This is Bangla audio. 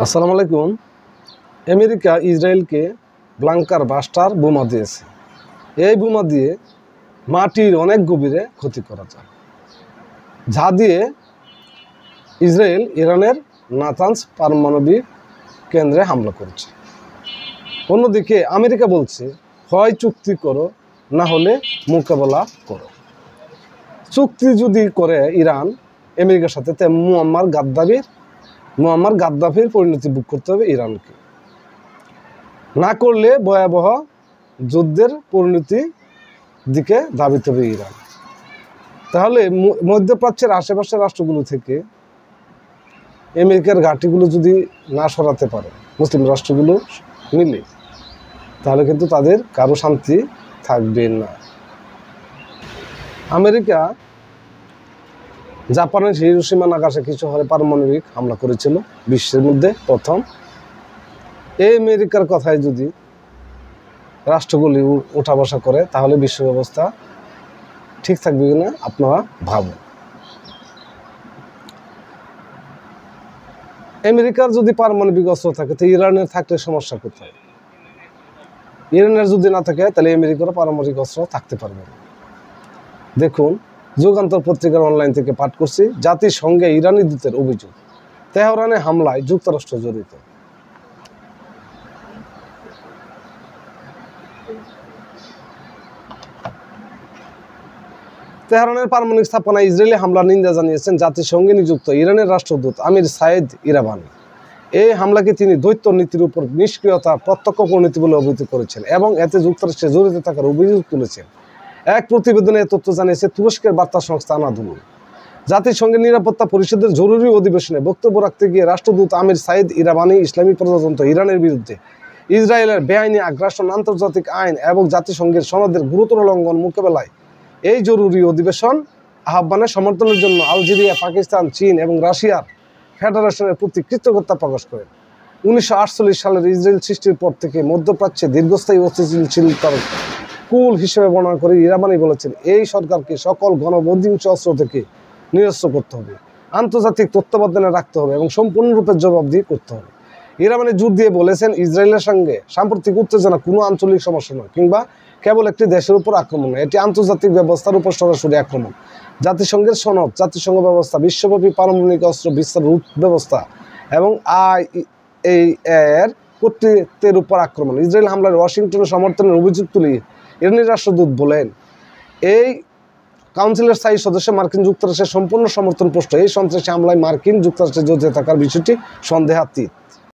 আসসালামু আলাইকুম। আমেরিকা ইসরায়েলকে ব্লাঙ্কার বাস্টার বোমা দিয়েছে। এই বোমা দিয়ে মাটির অনেক গভীরে ক্ষতি করা যায়, যা দিয়ে ইসরায়েল ইরানের নাতানজ পারমাণবিক কেন্দ্রে হামলা করেছে। অন্যদিকে আমেরিকা বলছে, হয় চুক্তি করো, না হলে মোকাবেলা করো। চুক্তি যদি করে ইরান আমেরিকার সাথে, তে মুয়াম্মার গাদ্দাফির পরিণতি ভোগ করতে হবে ইরানকে। না করলে ভয়াবহ যুদ্ধের পরিণতি দিকে ধাবিত হবে ইরান। তাহলে মধ্যপ্রাচ্যের আশেপাশের রাষ্ট্রগুলো থেকে আমেরিকার ঘাঁটিগুলো যদি না সরাতে পারে মুসলিম রাষ্ট্রগুলো মিলে, তাহলে কিন্তু তাদের কারো শান্তি থাকবে না। আমেরিকা জাপানের হিরোশিমা নাগাসাকি শহরে পারমাণবিক হামলা করেছিল, বিশ্বের মধ্যে প্রথম। এই আমেরিকার কথায় যদি রাষ্ট্রগুলি ওঠা বসা করে, তাহলে বিশ্ব ব্যবস্থা ঠিক থাকবে কিনা আপনারা ভাবুন। আমেরিকার যদি পারমাণবিক অস্ত্র থাকে, তো ইরানের থাকলে সমস্যা কোথায়? ইরানের যদি না থাকে, তাহলে আমেরিকারও পারমাণবিক অস্ত্র থাকতে পারবে না। দেখুন, যুগান্তর পত্রিকার অনলাইন থেকে পাঠ করছি, জাতিসংঘে ইরানি দূতের অভিযোগ, তেহরানে হামলায় যুক্তরাষ্ট্র জড়িত। তেহরানের পারমাণবিক স্থাপনায় ইসরায়েলি হামলার নিন্দা জানিয়েছেন জাতিসংঘে নিযুক্ত ইরানের রাষ্ট্রদূত আমির সাইদ ইরাবানি। এই হামলাকে তিনি দ্বৈত নীতির উপর নিষ্ক্রিয়তার প্রত্যক্ষ পরিণতি বলে অভিহিত করেছেন এবং এতে যুক্তরাষ্ট্রে জড়িত থাকার অভিযোগ তুলেছেন। এক প্রতিবেদনে তথ্য জানিয়েছে তুরস্কের বার্তা সংস্থা আনাদোলু। জাতিসংঘের নিরাপত্তা পরিষদের জরুরি অধিবেশনে বক্তব্য রাখতে গিয়ে রাষ্ট্রদূত আমির সাইদ ইরাবানি ইসলামী প্রজাতন্ত্র ইরানের বিরুদ্ধে ইসরায়েলের বেআইনি আগ্রাসন, আন্তর্জাতিক আইন এবং জাতিসংঘের সনদের গুরুতর লঙ্ঘন মোকাবেলায় এই জরুরি অধিবেশন আহ্বানের সমর্থনের জন্য আলজেরিয়া, পাকিস্তান, চীন এবং রাশিয়ার ফেডারেশনের প্রতি কৃতজ্ঞতা প্রকাশ করেন। 1948 সালের ইসরায়েল সৃষ্টির পর থেকে মধ্যপ্রাচ্যে দীর্ঘস্থায়ী অস্থিতিশীলতার কুল হিসেবে বর্ণনা করে ইরাবানি বলেছেন, এই সরকারকে সকল গণবহিংস অস্ত্র থেকে নিরস্ত্র করতে হবে, আন্তর্জাতিক তত্ত্বাবধানে রাখতে হবে এবং সম্পূর্ণরূপে জবাবদিহি করতে হবে। ইরাবানি জোর দিয়ে বলেছেন, ইসরায়েলের সঙ্গে সাম্প্রতিক উত্তেজনা কোনো আঞ্চলিক সমস্যা নয় কিংবা কেবল একটি দেশের উপর আক্রমণ নয়, এটি আন্তর্জাতিক ব্যবস্থার উপর সরাসরি আক্রমণ। জাতিসংঘের সনদ, জাতিসংঘ ব্যবস্থা, বিশ্বব্যাপী পারমাণবিক অস্ত্র বিস্তার রোধ ব্যবস্থা এবং IAEA এর কর্তৃত্বের উপর আক্রমণ। ইসরায়েল হামলার ওয়াশিংটনের সমর্থনের অভিযোগ তুলে ইরানি রাষ্ট্রদূত বলেন, এই কাউন্সিলের স্থায়ী সদস্য মার্কিন যুক্তরাষ্ট্রের সম্পূর্ণ সমর্থন পোষ্ট। এই সন্ত্রাসী হামলায় মার্কিন যুক্তরাষ্ট্রের জড়িত থাকার বিষয়টি সন্দেহাতীত।